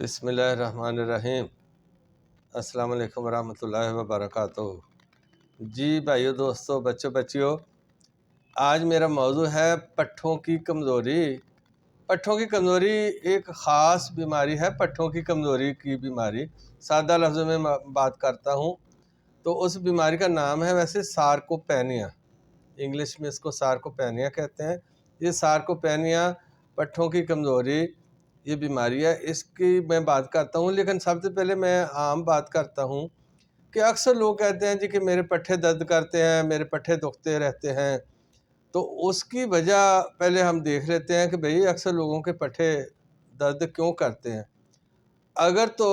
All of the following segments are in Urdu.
بسم اللہ الرحمن الرحیم۔ السلام علیکم ورحمۃ اللہ وبرکاتہ۔ جی بھائیو، دوستو، بچیوں، آج میرا موضوع ہے پٹھوں کی کمزوری۔ پٹھوں کی کمزوری ایک خاص بیماری ہے، پٹھوں کی کمزوری کی بیماری۔ سادہ لفظوں میں بات کرتا ہوں تو اس بیماری کا نام ہے ویسے سارکوپینیا، انگلش میں اس کو سارکوپینیا کہتے ہیں۔ یہ سارکوپینیا پٹھوں کی کمزوری یہ بیماری ہے، اس کی میں بات کرتا ہوں۔ لیکن سب سے پہلے میں عام بات کرتا ہوں کہ اکثر لوگ کہتے ہیں جی کہ میرے پٹھے درد کرتے ہیں، میرے پٹھے دکھتے رہتے ہیں۔ تو اس کی وجہ پہلے ہم دیکھ لیتے ہیں کہ بھئی اکثر لوگوں کے پٹھے درد کیوں کرتے ہیں۔ اگر تو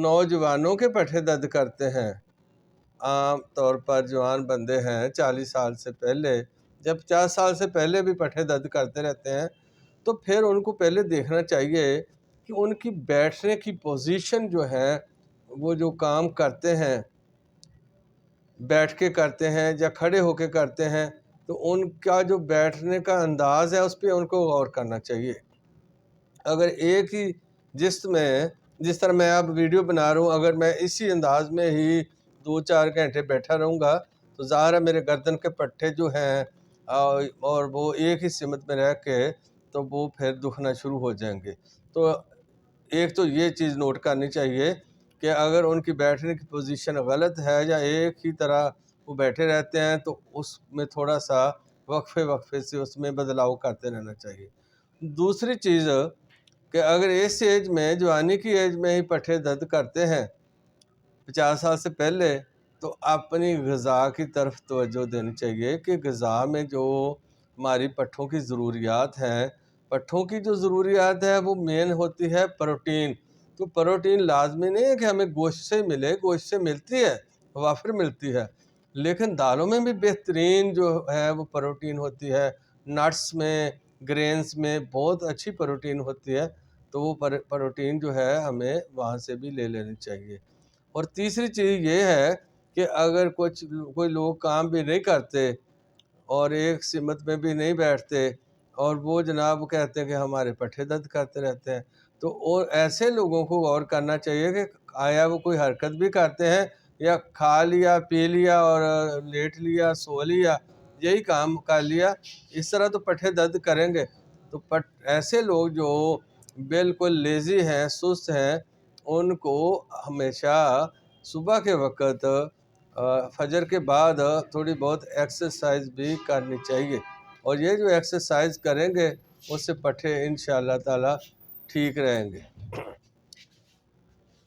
نوجوانوں کے پٹھے درد کرتے ہیں، عام طور پر جوان بندے ہیں 40 سال سے پہلے، جب 50 سال سے پہلے بھی پٹھے درد کرتے رہتے ہیں، تو پھر ان کو پہلے دیکھنا چاہیے کہ ان کی بیٹھنے کی پوزیشن جو ہے، وہ جو کام کرتے ہیں بیٹھ کے کرتے ہیں یا کھڑے ہو کے کرتے ہیں، تو ان کا جو بیٹھنے کا انداز ہے اس پہ ان کو غور کرنا چاہیے۔ اگر ایک ہی جسم میں، جس طرح میں اب ویڈیو بنا رہا ہوں، اگر میں اسی انداز میں ہی 2-4 گھنٹے بیٹھا رہوں گا تو ظاہر ہے میرے گردن کے پٹھے جو ہیں اور وہ ایک ہی سمت میں رہ کے تو وہ پھر دکھنا شروع ہو جائیں گے۔ تو ایک تو یہ چیز نوٹ کرنی چاہیے کہ اگر ان کی بیٹھنے کی پوزیشن غلط ہے یا ایک ہی طرح وہ بیٹھے رہتے ہیں تو اس میں تھوڑا سا وقفے سے اس میں بدلاؤ کرتے رہنا چاہیے۔ دوسری چیز کہ اگر اس ایج میں، جوانی کی ایج میں ہی پٹھے درد کرتے ہیں 50 سال سے پہلے، تو اپنی غذا کی طرف توجہ دینی چاہیے کہ غذا میں جو ہماری پٹھوں کی ضروریات ہیں، پٹھوں کی جو ضروریات ہے وہ مین ہوتی ہے پروٹین۔ تو پروٹین لازمی نہیں ہے کہ ہمیں گوشت سے ملے، گوشت سے ملتی ہے، وافر ملتی ہے، لیکن دالوں میں بھی بہترین جو ہے وہ پروٹین ہوتی ہے، نٹس میں، گرینز میں بہت اچھی پروٹین ہوتی ہے، تو وہ پروٹین جو ہے ہمیں وہاں سے بھی لے لینی چاہیے۔ اور تیسری چیز یہ ہے کہ اگر کوئی لوگ کام بھی نہیں کرتے اور ایک سمت میں بھی نہیں بیٹھتے اور وہ جناب کہتے ہیں کہ ہمارے پٹھے درد کرتے رہتے ہیں، تو اور ایسے لوگوں کو غور کرنا چاہیے کہ آیا وہ کوئی حرکت بھی کرتے ہیں یا کھا لیا، پی لیا اور لیٹ لیا، سو لیا، یہی کام کر لیا، اس طرح تو پٹھے درد کریں گے۔ تو ایسے لوگ جو بالکل لیزی ہیں، سست ہیں، ان کو ہمیشہ صبح کے وقت فجر کے بعد تھوڑی بہت ایکسرسائز بھی کرنی چاہیے، اور یہ جو ایکسرسائز کریں گے اس سے پٹھے انشاءاللہ تعالی ٹھیک رہیں گے۔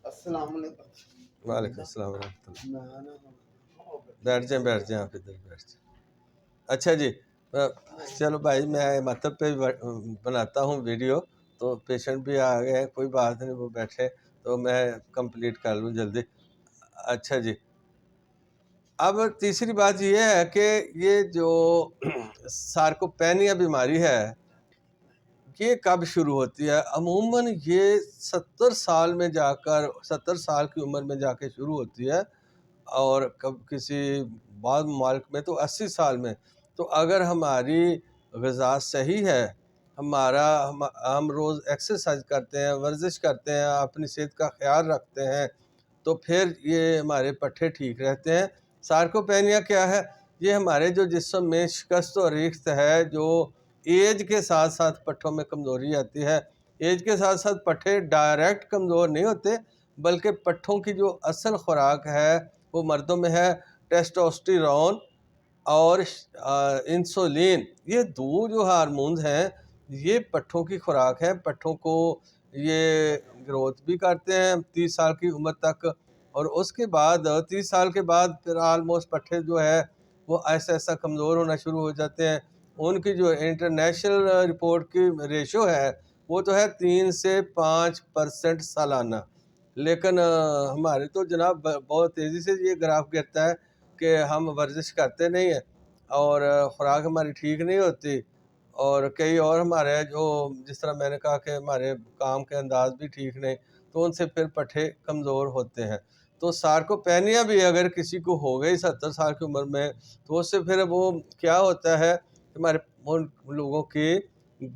السلام علیکم۔ وعلیکم السلام ورحمۃ اللہ۔ بیٹھ جائیں آپ ادھر بیٹھ جائیں۔ اچھا جی، چلو بھائی، میں مطلب پہ بناتا ہوں ویڈیو، تو پیشنٹ بھی آ گئے ہیں، کوئی بات نہیں، وہ بیٹھے تو میں کمپلیٹ کر لوں جلدی۔ اچھا جی، اب تیسری بات یہ ہے کہ یہ جو سارکوپینیا بیماری ہے یہ کب شروع ہوتی ہے؟ عموماً یہ 70 سال کی عمر میں جا کے شروع ہوتی ہے، اور کسی بعض ممالک میں تو 80 سال میں۔ تو اگر ہماری غذا صحیح ہے، ہم روز ایکسرسائز کرتے ہیں، ورزش کرتے ہیں، اپنی صحت کا خیال رکھتے ہیں، تو پھر یہ ہمارے پٹھے ٹھیک رہتے ہیں۔ سارکوپینیا کیا ہے؟ یہ ہمارے جو جسم میں شکست و ریخت ہے، جو ایج کے ساتھ ساتھ پٹھوں میں کمزوری آتی ہے۔ ایج کے ساتھ ساتھ پٹھے ڈائریکٹ کمزور نہیں ہوتے، بلکہ پٹھوں کی جو اصل خوراک ہے وہ مردوں میں ہے ٹیسٹوسٹیرون اور انسولین۔ یہ دو جو ہارمونز ہیں یہ پٹھوں کی خوراک ہے۔ پٹھوں کو یہ گروتھ بھی کرتے ہیں 30 سال کی عمر تک، اور اس کے بعد 30 سال کے بعد پھر آلموسٹ پٹھے جو ہے وہ ایسا ایسا کمزور ہونا شروع ہو جاتے ہیں۔ ان کی جو انٹرنیشنل رپورٹ کی ریشو ہے وہ تو ہے 3 سے 5% سالانہ، لیکن ہمارے تو جناب بہت تیزی سے یہ گراف گرتا ہے کہ ہم ورزش کرتے نہیں ہیں اور خوراک ہماری ٹھیک نہیں ہوتی، اور کئی اور ہمارے جو جس طرح میں نے کہا کہ ہمارے کام کے انداز بھی ٹھیک نہیں، تو ان سے پھر پٹھے کمزور ہوتے ہیں۔ تو سارکوپینیا بھی اگر کسی کو ہو گئی 70 سال کی عمر میں، تو اس سے پھر وہ کیا ہوتا ہے، ہمارے ان لوگوں کی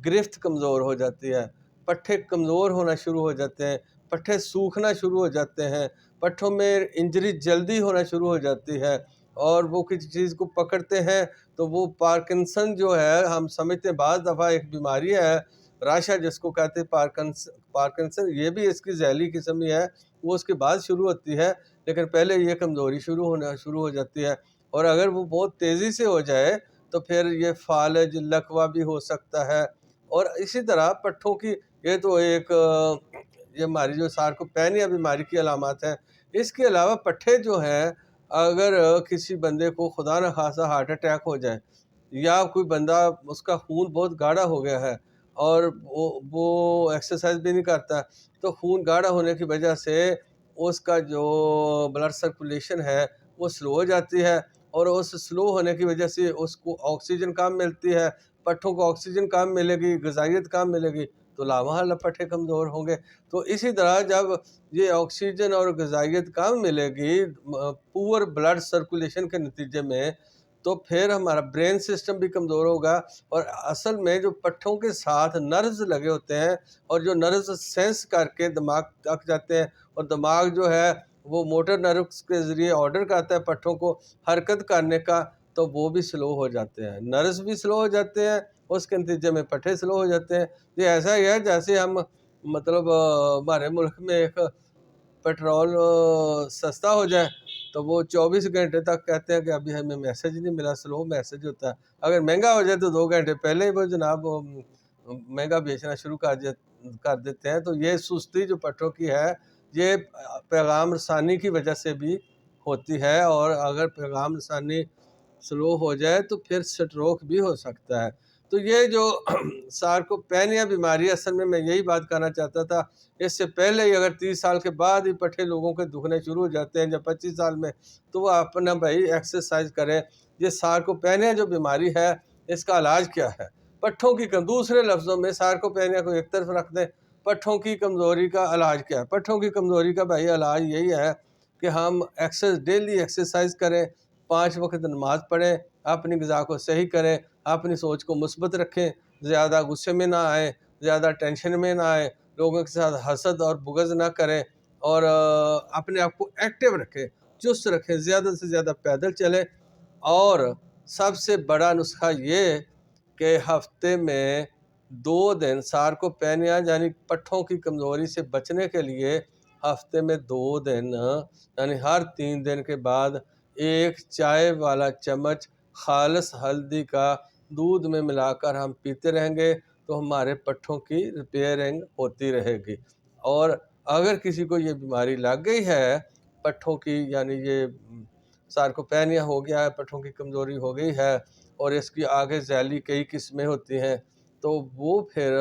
گرفت کمزور ہو جاتی ہے، پٹھے کمزور ہونا شروع ہو جاتے ہیں، پٹھے سوکھنا شروع ہو جاتے ہیں، پٹھوں میں انجری جلدی ہونا شروع ہو جاتی ہے، اور وہ کسی چیز کو پکڑتے ہیں تو وہ پارکنسن جو ہے، ہم سمجھتے ہیں بعض دفعہ ایک بیماری ہے راشا جس کو کہتے ہیں پارکنسن، یہ بھی اس کی ذیلی قسم ہی ہے، وہ اس کے بعد شروع ہوتی ہے، لیکن پہلے یہ کمزوری شروع ہو جاتی ہے، اور اگر وہ بہت تیزی سے ہو جائے تو پھر یہ فالج لکوہ بھی ہو سکتا ہے۔ اور اسی طرح پٹھوں کی یہ تو ایک یہ ہماری جو سارکوپینیا بیماری کی علامات ہیں۔ اس کے علاوہ پٹھے جو ہیں، اگر کسی بندے کو خدا نخواستہ ہارٹ اٹیک ہو جائے، یا کوئی بندہ اس کا خون بہت گاڑھا ہو گیا ہے اور وہ ایکسرسائز بھی نہیں کرتا، تو خون گاڑھا ہونے کی وجہ سے اس کا جو بلڈ سرکولیشن ہے وہ سلو ہو جاتی ہے، اور اس سلو ہونے کی وجہ سے اس کو آکسیجن کم ملتی ہے، پٹھوں کو آکسیجن کم ملے گی، غذائیت کم ملے گی، تو لامحالہ پٹھے کمزور ہوں گے۔ تو اسی طرح جب یہ آکسیجن اور غذائیت کم ملے گی پور بلڈ سرکولیشن کے نتیجے میں، تو پھر ہمارا برین سسٹم بھی کمزور ہوگا، اور اصل میں جو پٹھوں کے ساتھ نروز لگے ہوتے ہیں، اور جو نروز سینس کر کے دماغ تک جاتے ہیں، اور دماغ جو ہے وہ موٹر نروز کے ذریعے آرڈر کرتا ہے پٹھوں کو حرکت کرنے کا، تو وہ بھی سلو ہو جاتے ہیں، نروز بھی سلو ہو جاتے ہیں، اس کے نتیجے میں پٹھے سلو ہو جاتے ہیں۔ یہ ایسا ہی ہے جیسے ہم مطلب ہمارے ملک میں ایک پیٹرول سستا ہو جائے تو وہ 24 گھنٹے تک کہتے ہیں کہ ابھی ہمیں میسج نہیں ملا، سلو میسج ہوتا ہے۔ اگر مہنگا ہو جائے تو 2 گھنٹے پہلے ہی وہ جناب مہنگا بیچنا شروع کر دیتے ہیں۔ تو یہ سستی جو پٹھوں کی ہے، یہ پیغام رسانی کی وجہ سے بھی ہوتی ہے، اور اگر پیغام رسانی سلو ہو جائے تو پھر سٹروک بھی ہو سکتا ہے۔ تو یہ جو سارکوپینیا بیماری، اصل میں یہی بات کرنا چاہتا تھا، اس سے پہلے ہی اگر 30 سال کے بعد ہی پٹھے لوگوں کے دکھنے شروع ہو جاتے ہیں یا 25 سال میں، تو وہ اپنا بھائی ایکسرسائز کریں۔ یہ سارکوپینیا جو بیماری ہے، اس کا علاج کیا ہے؟ پٹھوں کی دوسرے لفظوں میں سارکوپینیا کو ایک طرف رکھ دیں، پٹھوں کی کمزوری کا علاج کیا ہے؟ پٹھوں کی کمزوری کا بھائی علاج یہی ہے کہ ہم ڈیلی ایکسرسائز کریں، 5 وقت نماز پڑھیں، اپنی غذا کو صحیح کریں، اپنی سوچ کو مثبت رکھیں، زیادہ غصے میں نہ آئیں، زیادہ ٹینشن میں نہ آئیں، لوگوں کے ساتھ حسد اور بغض نہ کریں، اور اپنے آپ کو ایکٹیو رکھیں، چست رکھیں، زیادہ سے زیادہ پیدل چلیں، اور سب سے بڑا نسخہ یہ کہ ہفتے میں 2 دن سارکوپینیا یعنی پٹھوں کی کمزوری سے بچنے کے لیے ہفتے میں 2 دن یعنی ہر 3 دن کے بعد 1 چائے والا چمچ خالص ہلدی کا دودھ میں ملا کر ہم پیتے رہیں گے، تو ہمارے پٹھوں کی ریپیئرنگ ہوتی رہے گی۔ اور اگر کسی کو یہ بیماری لگ گئی ہے پٹھوں کی، یعنی یہ سارکوپینیا ہو گیا ہے، پٹھوں کی کمزوری ہو گئی ہے، اور اس کی آگے ذیلی کئی قسمیں ہوتی ہیں، تو وہ پھر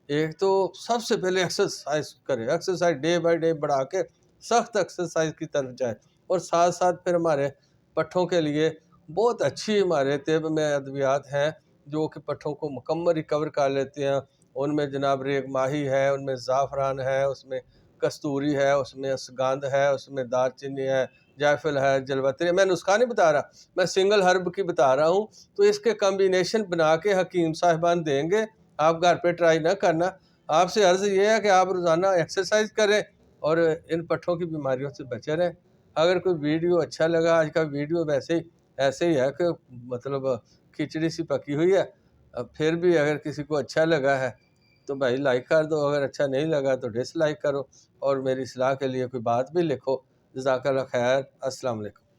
ایک تو سب سے پہلے ایکسرسائز کرے، ایکسرسائز ڈے بائی ڈے بڑھا کے سخت ایکسرسائز کی طرف جائے، اور ساتھ ساتھ پھر ہمارے پٹھوں کے لیے بہت اچھی ہمارے طب میں ادویات ہیں جو کہ پٹھوں کو مکمل ریکور کر لیتے ہیں۔ ان میں جناب ریگ ماہی ہے، ان میں زعفران ہے، اس میں کستوری ہے، اس میں اسگاندھ ہے، اس میں دار چینی ہے، جائفل ہے، جلوتری ہے۔ میں نسخہ نہیں بتا رہا، میں سنگل ہرب کی بتا رہا ہوں، تو اس کے کمبینیشن بنا کے حکیم صاحبان دیں گے، آپ گھر پہ ٹرائی نہ کرنا۔ آپ سے عرض یہ ہے کہ آپ روزانہ ایکسرسائز کریں اور ان پٹھوں کی بیماریوں سے بچے رہیں۔ اگر کوئی ویڈیو اچھا لگا، آج کا ویڈیو ایسے ہی ہے کہ مطلب کھچڑی سی پکی ہوئی ہے، پھر بھی اگر کسی کو اچھا لگا ہے تو بھائی لائک کر دو، اگر اچھا نہیں لگا تو ڈس لائک کرو، اور میری اصلاح کے لیے کوئی بات بھی لکھو۔ جزاک اللہ خیر، السلام علیکم۔